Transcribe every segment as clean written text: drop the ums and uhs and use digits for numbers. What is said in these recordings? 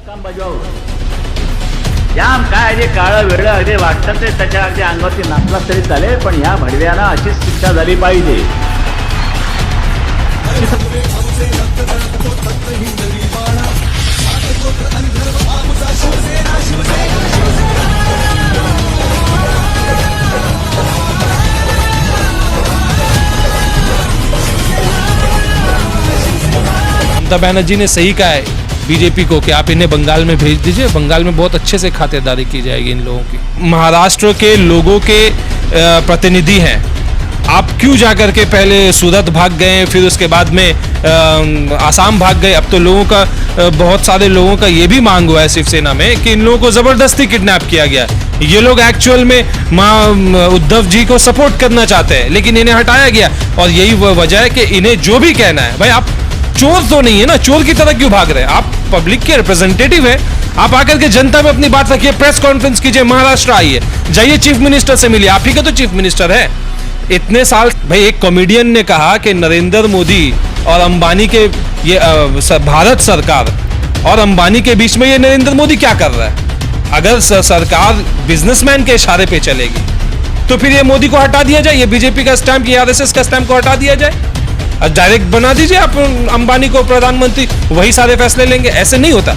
काम बजावं. जाम काय जे काळं वेळं अगदी वाटतं ते त्याच्या अगदी अंगावरती नाचलाच तरी चालेल, पण ह्या भडव्याना अशीच शिक्षा झाली पाहिजे. ममता बनर्जी ने सही कहा है बीजेपी को कि आप इन्हें बंगाल में भेज दीजिए, बंगाल में बहुत अच्छे से खातिरदारी की जाएगी इन लोगों की. महाराष्ट्र के लोगों के प्रतिनिधि हैं, आप क्यों जाकर के पहले सूरत भाग गए, फिर उसके बाद में आसाम भाग गए. अब तो लोगों का बहुत सारे लोगों का ये भी मांग हुआ है शिवसेना में कि इन लोगों को ज़बरदस्ती किडनैप किया गया. ये लोग एक्चुअल में उद्धव जी को सपोर्ट करना चाहते हैं, लेकिन इन्हें हटाया गया. और यही वजह है कि इन्हें जो भी कहना है, भाई आप चोर तो नहीं है ना, चोर की तरह क्यों भाग रहे हैं. आप पब्लिक के रिप्रेजेंटेटिव है, आप आकर के जनता में अपनी बात रखिए, प्रेस कॉन्फ्रेंस कीजिए, महाराष्ट्र आइए, जाइए चीफ मिनिस्टर से मिलिए, आप ही का तो चीफ मिनिस्टर है. इतने साल भाई एक कॉमेडियन ने कहा कि नरेंद्र मोदी और अंबानी के ये भारत सरकार और अंबानी के बीच में ये नरेंद्र मोदी क्या कर रहा है. अगर सरकार बिजनेसमैन के इशारे पे चलेगी तो फिर ये मोदी को हटा दिया जाए, ये बीजेपी का स्टैंप, ये आरएसएस का स्टैंप को हटा दिया जाए, डायरेक्ट बना दीजिए आप अंबानी को प्रधानमंत्री, वही सारे फैसले लेंगे. ऐसे नहीं होता.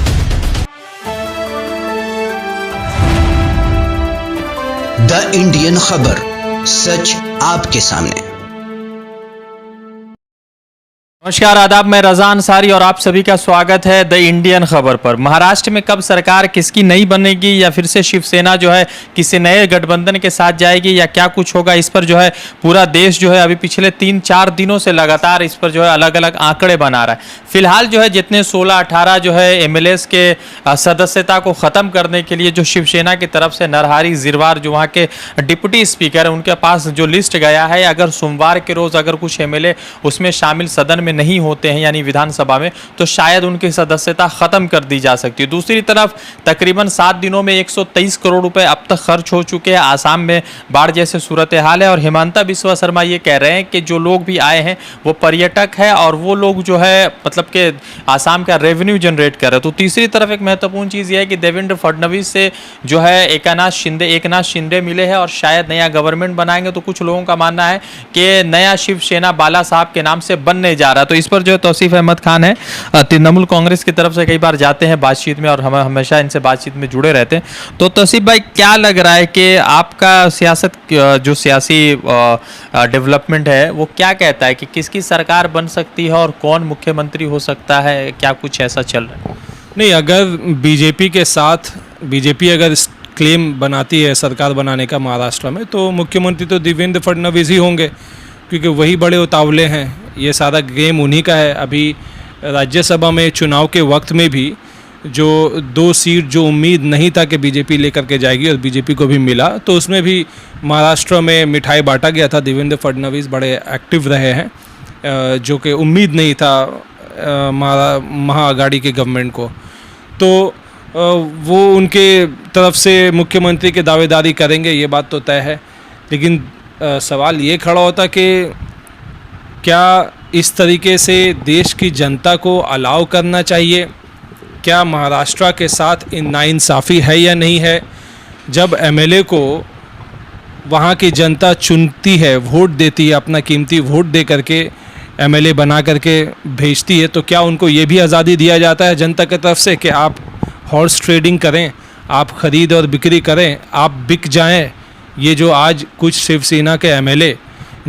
द इंडियन खबर, सच आपके सामने. नमस्कार, आदाब. मैं रज़ा अंसारी और आप सभी का स्वागत है द इंडियन खबर पर. महाराष्ट्र में कब सरकार किसकी नई बनेगी या फिर से शिवसेना जो है किसी नए गठबंधन के साथ जाएगी या क्या कुछ होगा, इस पर जो है पूरा देश जो है अभी पिछले 3-4 दिनों से लगातार इस पर जो है अलग अलग आंकड़े बना रहा है. फिलहाल जो है जितने 16-18 जो है एमएलएस के सदस्यता को ख़त्म करने के लिए जो शिवसेना की तरफ से नरहरी झिरवाल जो वहाँ के डिप्टी स्पीकर है उनके पास जो लिस्ट गया है, अगर सोमवार के रोज़ अगर कुछ एमएलए उसमें शामिल सदन में नहीं होते हैं यानी विधानसभा में, तो शायद उनकी सदस्यता खत्म कर दी जा सकती है. दूसरी तरफ तकरीबन 7 दिनों में 123 करोड़ रुपए अब तक खर्च हो चुके हैं. आसाम में बाढ़ जैसे सूरत हाल है और हिमंता बिस्वा शर्मा ये कह रहे हैं कि जो लोग भी आए हैं वो पर्यटक है और वो लोग जो है मतलब कि आसाम का रेवेन्यू जनरेट कर रहे हैं. तो तीसरी तरफ एक महत्वपूर्ण चीज़ ये है कि देवेंद्र फडणवीस से जो है एकनाथ शिंदे मिले हैं और शायद नया गवर्नमेंट बनाएंगे. तो कुछ लोगों का मानना है कि नया शिवसेना बाला साहब के नाम से बनने जा रहा है. तो इस पर जो है तौसीफ अहमद खान है, तृणमूल कांग्रेस की तरफ से कई बार जाते हैं बातचीत में और हम हमेशा इनसे बातचीत में जुड़े रहते हैं. तो तौसीफ भाई, क्या लग रहा है कि आपका सियासत जो सियासी डेवलपमेंट है वो क्या कहता है कि किसकी सरकार बन सकती है और कौन मुख्यमंत्री हो सकता है, क्या कुछ ऐसा चल रहा है? नहीं, अगर बीजेपी के साथ बीजेपी अगर क्लेम बनाती है सरकार बनाने का महाराष्ट्र में, तो मुख्यमंत्री तो देवेंद्र फडणवीस ही होंगे, क्योंकि वही बड़े उतावले हैं. ये सारा गेम उन्हीं का है. अभी राज्यसभा में चुनाव के वक्त में भी जो 2 सीट जो उम्मीद नहीं था कि बीजेपी लेकर के जाएगी और बीजेपी को भी मिला, तो उसमें भी महाराष्ट्र में मिठाई बांटा गया था. देवेंद्र फडणवीस बड़े एक्टिव रहे हैं, जो कि उम्मीद नहीं था महाआघाड़ी के गवर्नमेंट को. तो वो उनके तरफ से मुख्यमंत्री के दावेदारी करेंगे, ये बात तो तय है. लेकिन सवाल ये खड़ा होता कि क्या इस तरीके से देश की जनता को अलाउ करना चाहिए? क्या महाराष्ट्र के साथ नाइंसाफ़ी है या नहीं है? जब एमएलए को वहाँ की जनता चुनती है, वोट देती है, अपना कीमती वोट दे करके एमएलए बना करके भेजती है, तो क्या उनको ये भी आज़ादी दिया जाता है जनता की तरफ से कि आप हॉर्स ट्रेडिंग करें, आप ख़रीद और बिक्री करें, आप बिक जाएं? ये जो आज कुछ शिवसेना के एमएलए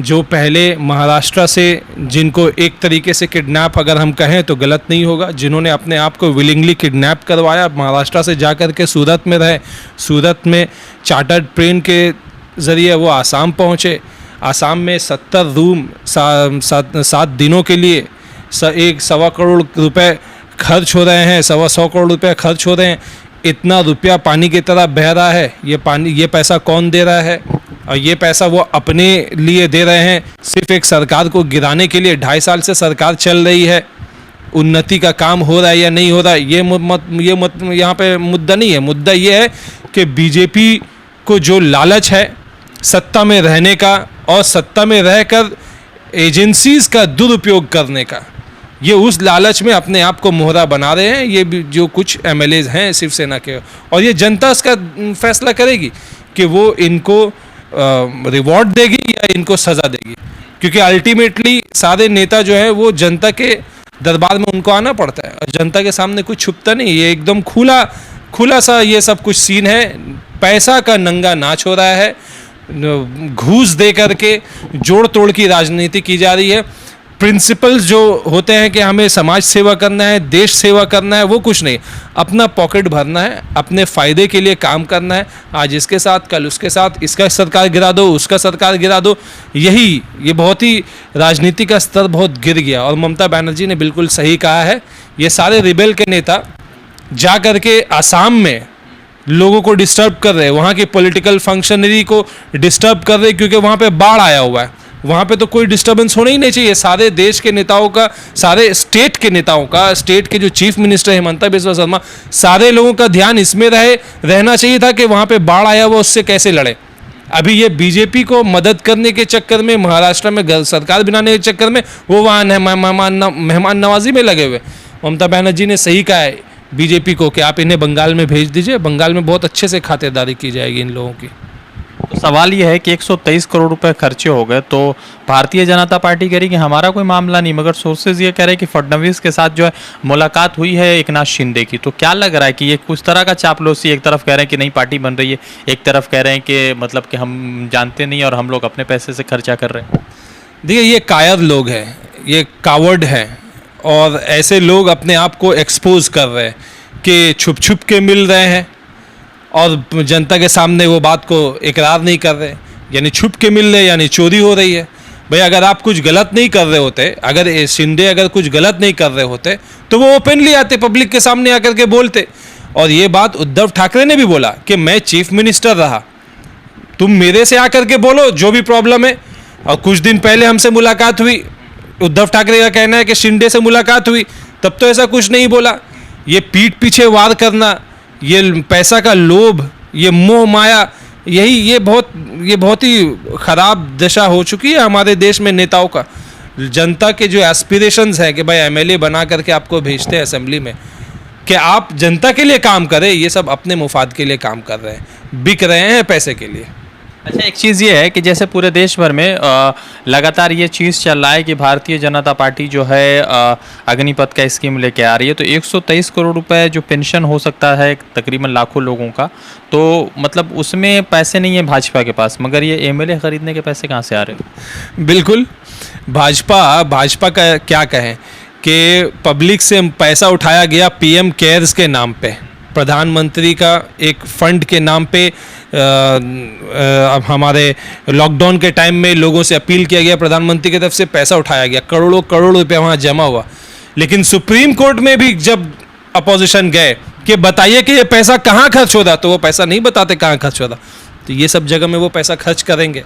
जो पहले महाराष्ट्र से, जिनको एक तरीके से किडनैप अगर हम कहें तो गलत नहीं होगा, जिन्होंने अपने आप को विलिंगली किडनैप करवाया, महाराष्ट्र से जाकर के सूरत में रहे, सूरत में चार्टर्ड ट्रेन के ज़रिए वो आसाम पहुँचे, आसाम में 70 रूम 7 दिनों के लिए 1.25 करोड़ रुपए खर्च हो रहे हैं, 125 करोड़ रुपए खर्च हो रहे हैं. इतना रुपया पानी की तरह बह रहा है. ये पैसा कौन दे रहा है? और ये पैसा वो अपने लिए दे रहे हैं, सिर्फ एक सरकार को गिराने के लिए. 2.5 साल से सरकार चल रही है, उन्नति का काम हो रहा है या नहीं हो रहा है, ये यहाँ पे मुद्दा नहीं है. मुद्दा ये है कि बीजेपी को जो लालच है सत्ता में रहने का और सत्ता में रहकर एजेंसीज़ का दुरुपयोग करने का, ये उस लालच में अपने आप को मोहरा बना रहे हैं, ये भी जो कुछ एमएलएज हैं शिवसेना के, और ये जनता इसका फैसला करेगी कि वो इनको रिवॉर्ड देगी या इनको सज़ा देगी, क्योंकि अल्टीमेटली सारे नेता जो है वो जनता के दरबार में उनको आना पड़ता है, और जनता के सामने कुछ छुपता नहीं, ये एकदम खुला सा ये सब कुछ सीन है। पैसा का नंगा नाच हो रहा है, घूस दे करके जोड़ तोड़ की राजनीति की जा रही है। प्रिंसिपल्स जो होते हैं कि हमें समाज सेवा करना है, देश सेवा करना है, वो कुछ नहीं, अपना पॉकेट भरना है, अपने फ़ायदे के लिए काम करना है, आज इसके साथ कल उसके साथ, इसका सरकार गिरा दो उसका सरकार गिरा दो, ये बहुत ही राजनीति का स्तर बहुत गिर गया। और ममता बनर्जी ने बिल्कुल सही कहा है, ये सारे रिबेल के नेता जा करके आसाम में लोगों को डिस्टर्ब कर रहे हैं, वहाँ की पॉलिटिकल फंक्शनरी को डिस्टर्ब कर रहे हैं, क्योंकि वहाँ पे बाढ़ आया हुआ है, वहाँ पे तो कोई डिस्टर्बेंस होना ही नहीं चाहिए। सारे देश के नेताओं का, सारे स्टेट के नेताओं का, स्टेट के जो चीफ मिनिस्टर हिमंता बिस्वा शर्मा, सारे लोगों का ध्यान इसमें रहना चाहिए था कि वहाँ पे बाढ़ आया हुआ उससे कैसे लड़े। अभी ये बीजेपी को मदद करने के चक्कर में, महाराष्ट्र में सरकार बनाने के चक्कर में वो वहाँ मेहमान नवाजी में लगे हुए। ममता बनर्जी ने सही कहा है बीजेपी को कि आप इन्हें बंगाल में भेज दीजिए, बंगाल में बहुत अच्छे से खातिरदारी की जाएगी इन लोगों की। तो सवाल ये है कि 123 करोड़ रुपए खर्चे हो गए, तो भारतीय जनता पार्टी कह रही कि हमारा कोई मामला नहीं, मगर सोर्सेज ये कह रहे हैं कि फडणवीस के साथ जो है मुलाकात हुई है एकनाथ शिंदे की। तो क्या लग रहा है कि ये कुछ तरह का चापलूसी, एक तरफ कह रहे हैं कि नई पार्टी बन रही है, एक तरफ कह रहे हैं कि मतलब कि हम जानते नहीं और हम लोग अपने पैसे से खर्चा कर रहे हैं। देखिए, ये कायर लोग हैं, ये कावर्ड हैं, और ऐसे लोग अपने आप को एक्सपोज कर रहे हैं कि छुप छुप के मिल रहे हैं और जनता के सामने वो बात को इकरार नहीं कर रहे, यानी छुप के मिल रहे, यानी चोरी हो रही है। भाई अगर आप कुछ गलत नहीं कर रहे होते, अगर शिंदे अगर कुछ गलत नहीं कर रहे होते तो वो ओपनली आते, पब्लिक के सामने आकर के बोलते। और ये बात उद्धव ठाकरे ने भी बोला कि मैं चीफ मिनिस्टर रहा, तुम मेरे से आकर के बोलो जो भी प्रॉब्लम है। और कुछ दिन पहले हमसे मुलाकात हुई, उद्धव ठाकरे का कहना है कि शिंदे से मुलाकात हुई, तब तो ऐसा कुछ नहीं बोला। ये पीठ पीछे वार करना, ये पैसा का लोभ, ये मोह माया, ये बहुत ही ख़राब दशा हो चुकी है हमारे देश में नेताओं का। जनता के जो एस्पिरेशंस हैं कि भाई एमएलए बना करके आपको भेजते हैं असेंबली में कि आप जनता के लिए काम करें, ये सब अपने मुफाद के लिए काम कर रहे हैं, बिक रहे हैं पैसे के लिए। अच्छा, एक चीज़ ये है कि जैसे पूरे देश भर में लगातार ये चीज़ चल रहा है कि भारतीय जनता पार्टी जो है अग्निपथ का स्कीम लेके आ रही है, तो 123 करोड़ रुपए जो पेंशन हो सकता है तकरीबन लाखों लोगों का, तो मतलब उसमें पैसे नहीं है भाजपा के पास, मगर ये एमएलए खरीदने के पैसे कहाँ से आ रहे हैं? बिल्कुल, भाजपा का क्या कहें कि पब्लिक से पैसा उठाया गया पीएम केयर्स के नाम पे, प्रधानमंत्री का एक फंड के नाम पे। अब हमारे लॉकडाउन के टाइम में लोगों से अपील किया गया, प्रधानमंत्री की तरफ से पैसा उठाया गया, करोड़ों रुपया वहाँ जमा हुआ। लेकिन सुप्रीम कोर्ट में भी जब अपोजिशन गए कि बताइए कि ये पैसा कहाँ खर्च हो रहा, तो वो पैसा नहीं बताते कहाँ खर्च हो रहा। तो ये सब जगह में वो पैसा खर्च करेंगे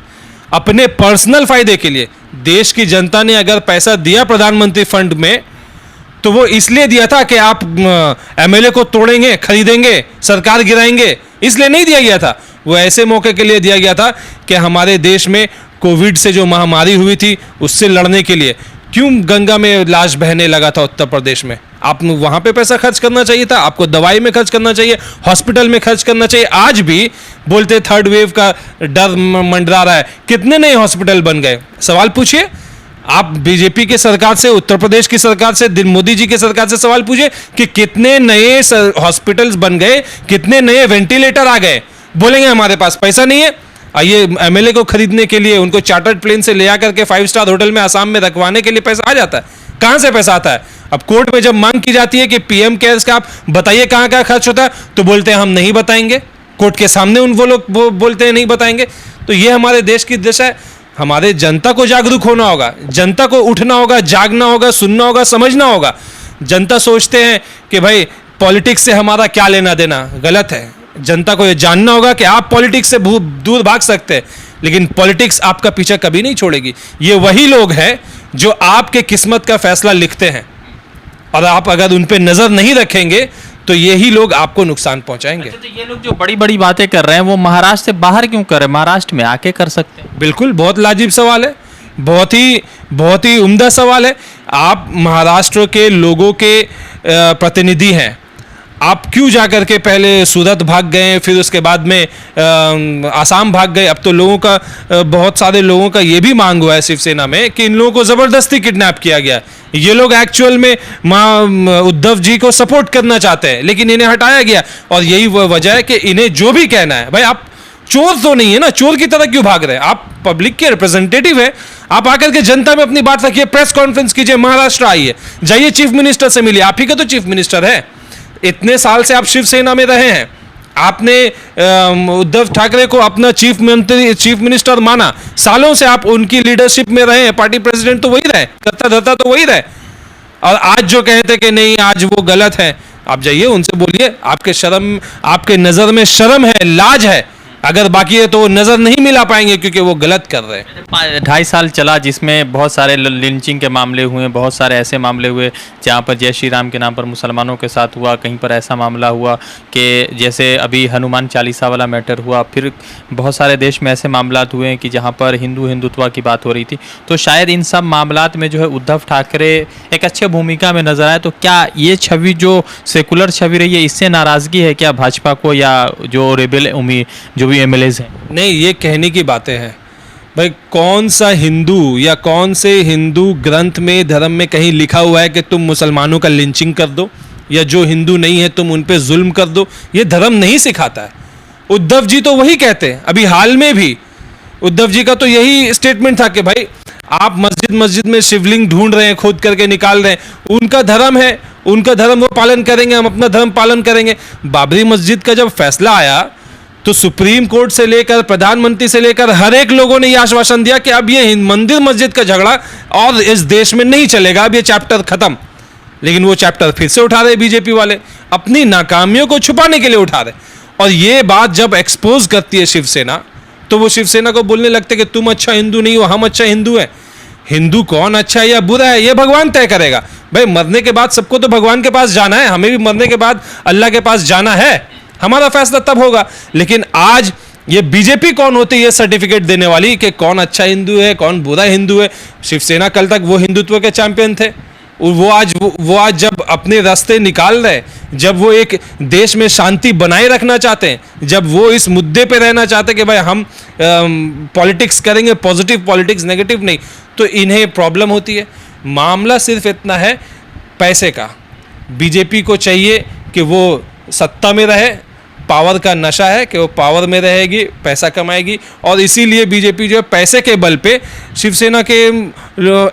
अपने पर्सनल फायदे के लिए। देश की जनता ने अगर पैसा दिया प्रधानमंत्री फंड में तो वो इसलिए दिया था कि आप एमएलए को तोड़ेंगे, खरीदेंगे, सरकार गिराएंगे, इसलिए नहीं दिया गया था। वो ऐसे मौके के लिए दिया गया था कि हमारे देश में कोविड से जो महामारी हुई थी उससे लड़ने के लिए। क्यों गंगा में लाश बहने लगा था उत्तर प्रदेश में, आपको वहाँ पे पैसा खर्च करना चाहिए था, आपको दवाई में खर्च करना चाहिए, हॉस्पिटल में खर्च करना चाहिए। आज भी बोलते थर्ड वेव का डर मंडरा रहा है, कितने नए हॉस्पिटल बन गए? सवाल पूछिए आप बीजेपी के सरकार से, उत्तर प्रदेश की सरकार से, मोदी जी की सरकार से सवाल पूछिए कि कितने नए हॉस्पिटल्स बन गए, कितने नए वेंटिलेटर आ गए। बोलेंगे हमारे पास पैसा नहीं है। आइए एमएलए को खरीदने के लिए, उनको चार्टर्ड प्लेन से ले आकर के 5 स्टार होटल में आसाम में रखवाने के लिए पैसा आ जाता है। कहां से पैसा आता है? अब कोर्ट में जब मांग की जाती है कि पीएम केयर्स का आप बताइए कहां कहां खर्च होता है, तो बोलते हैं हम नहीं बताएंगे। कोर्ट के सामने वो लोग बोलते हैं नहीं बताएंगे। तो ये हमारे देश की दशा है। हमारे जनता को जागरूक होना होगा, जनता को उठना होगा, जागना होगा, सुनना होगा, समझना होगा। जनता सोचते हैं कि भाई पॉलिटिक्स से हमारा क्या लेना देना, गलत है। जनता को ये जानना होगा कि आप पॉलिटिक्स से दूर भाग सकते हैं, लेकिन पॉलिटिक्स आपका पीछा कभी नहीं छोड़ेगी। ये वही लोग हैं जो आपके किस्मत का फैसला लिखते हैं, और आप अगर उन पे नजर नहीं रखेंगे तो यही लोग आपको नुकसान पहुंचाएंगे। अच्छा, तो ये लोग जो बड़ी बड़ी बातें कर रहे हैं वो महाराष्ट्र से बाहर क्यों कर रहे हैं, महाराष्ट्र में आके कर सकते हैं? बिल्कुल, बहुत लाजिब सवाल है। बहुत ही उम्दा सवाल है। आप महाराष्ट्र के लोगों के प्रतिनिधि हैं, आप क्यों जाकर के पहले सूरत भाग गए, फिर उसके बाद में आसाम भाग गए? अब तो लोगों का बहुत सारे लोगों का ये भी मांग हुआ है शिवसेना में कि इन लोगों को ज़बरदस्ती किडनैप किया गया। ये लोग एक्चुअल में उद्धव जी को सपोर्ट करना चाहते हैं, लेकिन इन्हें हटाया गया। और यही वह वजह है कि इन्हें जो भी कहना है, भाई आप चोर तो नहीं है ना, चोर की तरह क्यों भाग रहे हैं? आप पब्लिक के रिप्रेजेंटेटिव है, आप आकर के जनता में अपनी बात रखिए, प्रेस कॉन्फ्रेंस कीजिए, महाराष्ट्र आइए, जाइए चीफ मिनिस्टर से मिलिए, आप ही का तो चीफ मिनिस्टर है। इतने साल से आप शिवसेना में रहे हैं, आपने उद्धव ठाकरे को अपना चीफ मिनिस्टर माना, सालों से आप उनकी लीडरशिप में रहे हैं, पार्टी प्रेसिडेंट तो वही रहे, करता धरता तो वही रहे। और आज जो कहते कि नहीं आज वो गलत है, आप जाइए उनसे बोलिए, आपके नज़र में शर्म है, लाज है, अगर बाकी है तो वो नज़र नहीं मिला पाएंगे क्योंकि वो गलत कर रहे हैं। 2.5 साल चला जिसमें बहुत सारे लिंचिंग के मामले हुए, बहुत सारे ऐसे मामले हुए जहाँ पर जय श्री राम के नाम पर मुसलमानों के साथ हुआ, कहीं पर ऐसा मामला हुआ कि जैसे अभी हनुमान चालीसा वाला मैटर हुआ, फिर बहुत सारे देश में ऐसे मामलात हुए हैं कि जहाँ पर हिंदुत्व की बात हो रही थी। तो शायद इन सब मामलात में जो है उद्धव ठाकरे एक अच्छे भूमिका में नजर आए। तो क्या ये छवि जो सेकुलर छवि रही है, इससे नाराज़गी है क्या भाजपा को, या जो रेबेल जो एमएलएज हैं? नहीं, ये कहने की बातें हैं भाई। कौन सा हिंदू या कौन से हिंदू ग्रंथ में, धर्म में कहीं लिखा हुआ है कि तुम मुसलमानों का लिंचिंग कर दो, या जो हिंदू नहीं है तुम उन पे जुल्म कर दो? ये धर्म नहीं सिखाता है। उद्धव जी तो वही कहते हैं, अभी हाल में भी उद्धव जी का तो यही स्टेटमेंट था कि भाई आप मस्जिद में शिवलिंग ढूंढ रहे हैं, खोद करके निकाल रहे हैं, उनका धर्म है, उनका धर्म वो पालन करेंगे, हम अपना धर्म पालन करेंगे। बाबरी मस्जिद का जब फैसला आया तो सुप्रीम कोर्ट से लेकर प्रधानमंत्री से लेकर हर एक लोगों ने यह आश्वासन दिया कि अब ये मंदिर मस्जिद का झगड़ा और इस देश में नहीं चलेगा, अब ये चैप्टर खत्म। लेकिन वो चैप्टर फिर से उठा रहे बीजेपी वाले, अपनी नाकामियों को छुपाने के लिए उठा रहे। और ये बात जब एक्सपोज करती है शिवसेना, तो वो शिवसेना को बोलने लगते कि तुम अच्छा हिंदू नहीं हो, हम अच्छा हिंदू हैं। हिंदू कौन अच्छा है या बुरा है ये भगवान तय करेगा। भाई मरने के बाद सबको तो भगवान के पास जाना है, हमें भी मरने के बाद अल्लाह के पास जाना है, हमारा फैसला तब होगा। लेकिन आज ये बीजेपी कौन होती है ये सर्टिफिकेट देने वाली कि कौन अच्छा हिंदू है कौन बुरा हिंदू है? शिवसेना कल तक वो हिंदुत्व के चैंपियन थे, वो आज जब अपने रास्ते निकाल रहे, जब वो एक देश में शांति बनाए रखना चाहते हैं, जब वो इस मुद्दे पे रहना चाहते हैं कि भाई हम पॉलिटिक्स करेंगे, पॉजिटिव पॉलिटिक्स, नेगेटिव नहीं, तो इन्हें प्रॉब्लम होती है। मामला सिर्फ इतना है पैसे का। बीजेपी को चाहिए कि वो सत्ता में रहे, पावर का नशा है कि वो पावर में रहेगी, पैसा कमाएगी, और इसीलिए बीजेपी जो है पैसे के बल पे शिवसेना के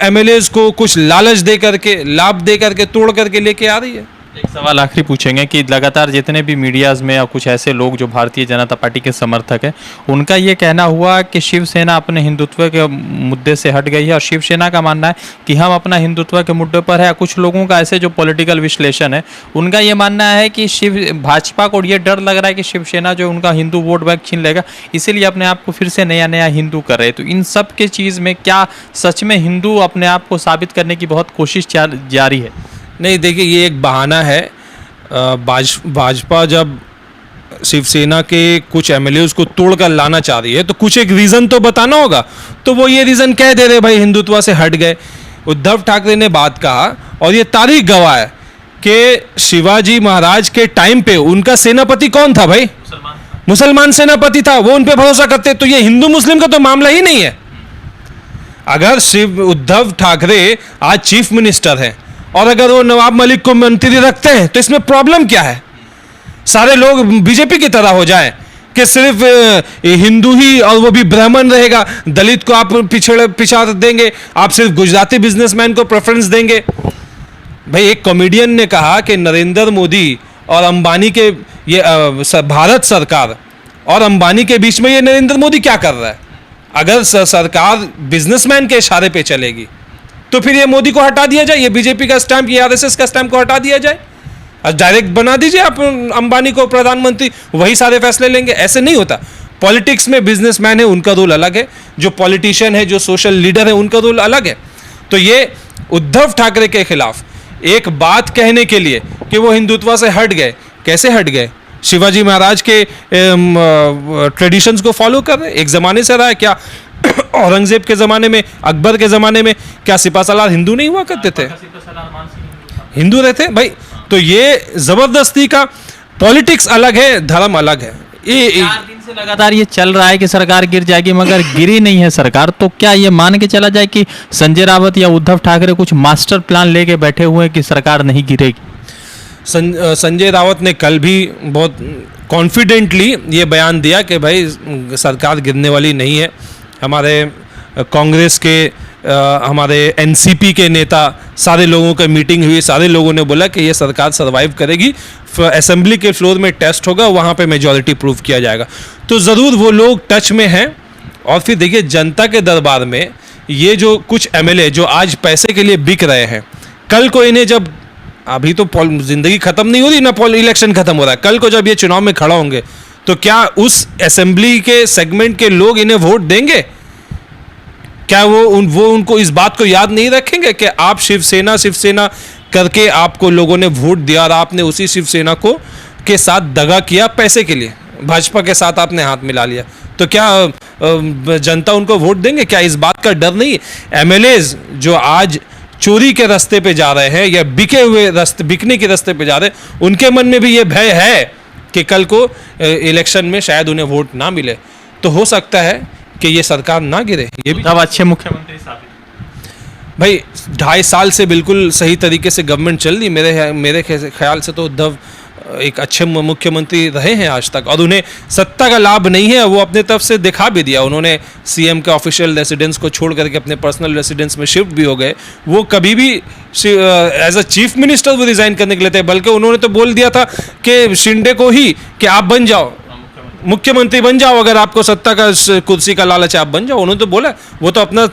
एमएलएज को कुछ लालच दे करके, लाभ दे करके, तोड़ करके लेके आ रही है। एक सवाल आखिरी पूछेंगे कि लगातार जितने भी मीडियाज़ में या कुछ ऐसे लोग जो भारतीय जनता पार्टी के समर्थक हैं, उनका ये कहना हुआ कि शिवसेना अपने हिंदुत्व के मुद्दे से हट गई है, और शिवसेना का मानना है कि हम अपना हिंदुत्व के मुद्दे पर है। कुछ लोगों का ऐसे जो पॉलिटिकल विश्लेषण है, उनका ये मानना है कि भाजपा को ये डर लग रहा है कि शिवसेना जो उनका हिंदू वोट बैंक छीन लेगा, इसीलिए अपने आप को फिर से नया हिंदू कर रहे हैं। तो इन सब के चीज़ में क्या सच में हिंदू अपने आप को साबित करने की बहुत कोशिश जारी है? नहीं, देखिए ये एक बहाना है। भाजपा जब शिवसेना के कुछ एमएलएज को तोड़कर लाना चाह रही है तो कुछ एक रीज़न तो बताना होगा, तो वो ये रीज़न कह दे रहे भाई हिंदुत्व से हट गए। उद्धव ठाकरे ने बात कहा और ये तारीख गवाह है कि शिवाजी महाराज के टाइम पे उनका सेनापति कौन था भाई? मुसलमान सेनापति था, वो उन पे भरोसा करते। तो ये हिंदू मुस्लिम का तो मामला ही नहीं है। अगर उद्धव ठाकरे आज चीफ मिनिस्टर हैं और अगर वो नवाब मलिक को मंत्री रखते हैं तो इसमें प्रॉब्लम क्या है? सारे लोग बीजेपी की तरह हो जाएं कि सिर्फ हिंदू ही और वो भी ब्राह्मण रहेगा, दलित को आप पिछाड़ देंगे, आप सिर्फ गुजराती बिजनेसमैन को प्रेफरेंस देंगे। भाई एक कॉमेडियन ने कहा कि नरेंद्र मोदी और अंबानी के ये भारत सरकार और अंबानी के बीच में ये नरेंद्र मोदी क्या कर रहा है? अगर सरकार बिजनेसमैन के इशारे पे चलेगी तो फिर ये मोदी को हटा दिया जाए, ये बीजेपी का स्टैंप, ये आरएसएस का स्टैंप को हटा दिया जाए, डायरेक्ट बना दीजिए आप अंबानी को प्रधानमंत्री, वही सारे फैसले लेंगे। ऐसे नहीं होता। पॉलिटिक्स में बिजनेसमैन है उनका रोल अलग है, जो पॉलिटिशियन है, जो सोशल लीडर है, उनका रोल अलग है। तो ये उद्धव ठाकरे के खिलाफ एक बात कहने के लिए कि वो हिंदुत्व से हट गए, कैसे हट गए? शिवाजी महाराज के ट्रेडिशंस को फॉलो कर रहे हैं। एक ज़माने से रहा है क्या औरंगजेब के ज़माने में, अकबर के ज़माने में क्या सिपा सलार हिंदू नहीं हुआ करते थे? हिंदू रहते भाई। तो ये ज़बरदस्ती का पॉलिटिक्स अलग है, धर्म अलग है। ये 4 दिन से लगातार ये चल रहा है कि सरकार गिर जाएगी, मगर गिरी नहीं है सरकार। तो क्या ये मान के चला जाए कि संजय रावत या उद्धव ठाकरे कुछ मास्टर प्लान लेके बैठे हुए हैं कि सरकार नहीं गिरेगी? संजय रावत ने कल भी बहुत कॉन्फिडेंटली ये बयान दिया कि भाई सरकार गिरने वाली नहीं है। हमारे कांग्रेस के हमारे एनसीपी के नेता सारे लोगों का मीटिंग हुई, सारे लोगों ने बोला कि ये सरकार सरवाइव करेगी, असेंबली के फ्लोर में टेस्ट होगा, वहाँ पे मेजॉरिटी प्रूव किया जाएगा। तो ज़रूर वो लोग टच में हैं। और फिर देखिए जनता के दरबार में ये जो कुछ एमएलए जो आज पैसे के लिए बिक रहे हैं, कल को इन्हें जब, अभी तो जिंदगी खत्म नहीं हो रही ना, इलेक्शन खत्म हो रहा है, कल को जब ये चुनाव में खड़ा होंगे तो क्या उस असेंबली के सेगमेंट के लोग इन्हें वोट देंगे? क्या वो उनको इस बात को याद नहीं रखेंगे कि आप शिवसेना करके आपको लोगों ने वोट दिया और आपने उसी शिवसेना को के साथ दगा किया पैसे के लिए, भाजपा के साथ आपने हाथ मिला लिया? तो क्या जनता उनको वोट देंगे? क्या इस बात का डर नहीं? एमएलएज जो आज चोरी के रास्ते पे जा रहे हैं या बिकने के रास्ते पे जा रहे हैं, उनके मन में भी ये भय है कि कल को इलेक्शन में शायद उन्हें वोट ना मिले। तो हो सकता है कि ये सरकार ना गिरे। ये भी तब अच्छे मुख्यमंत्री साबित भाई 2.5 साल से बिल्कुल सही तरीके से गवर्नमेंट चल रही। मेरे ख्याल से तो उद्धव एक अच्छे मुख्यमंत्री रहे हैं आज तक, और उन्हें सत्ता का लाभ नहीं है, वो अपने तरफ से दिखा भी दिया। उन्होंने सीएम के ऑफिशियल रेसिडेंस को छोड़ करके अपने पर्सनल रेसिडेंस में शिफ्ट भी हो गए। वो कभी भी एज अ चीफ मिनिस्टर वो रिजाइन करने के लिए थे, बल्कि उन्होंने तो बोल दिया था कि शिंदे को ही कि आप बन जाओ, मुख्यमंत्री बन जाओ, अगर आपको सत्ता का कुर्सी का लालच है आप बन जाओ। उन्होंने तो बोला, वो तो अपना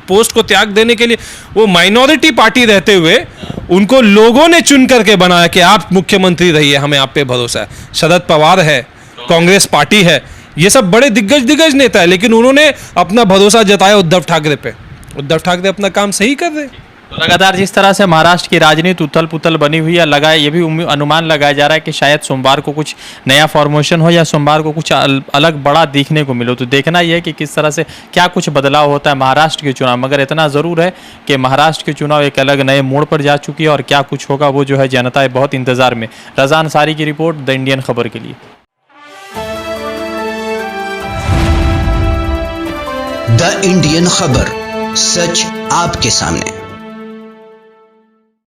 पोस्ट को त्याग देने के लिए, वो माइनॉरिटी पार्टी रहते हुए उनको लोगों ने चुन करके बनाया कि आप मुख्यमंत्री रहिए, हमें आप पे भरोसा है। शरद पवार है, कांग्रेस पार्टी है, ये सब बड़े दिग्गज नेता है, लेकिन उन्होंने अपना भरोसा जताया उद्धव ठाकरे पे। उद्धव ठाकरे अपना काम सही कर रहे। तो लगातार जिस तरह से महाराष्ट्र की राजनीति उथल पुथल बनी हुई है, ये भी अनुमान लगाया जा रहा है कि शायद सोमवार को कुछ नया फॉर्मेशन हो या सोमवार को कुछ अलग बड़ा देखने को मिले। तो देखना यह है कि किस तरह से क्या कुछ बदलाव होता है महाराष्ट्र के चुनाव। मगर इतना ज़रूर है कि महाराष्ट्र के चुनाव एक अलग नए मोड़ पर जा चुकी है, और क्या कुछ होगा वो जो है जनता है बहुत इंतजार में। रज़ा अंसारी की रिपोर्ट, द इंडियन खबर के लिए। द इंडियन खबर, सच आपके सामने।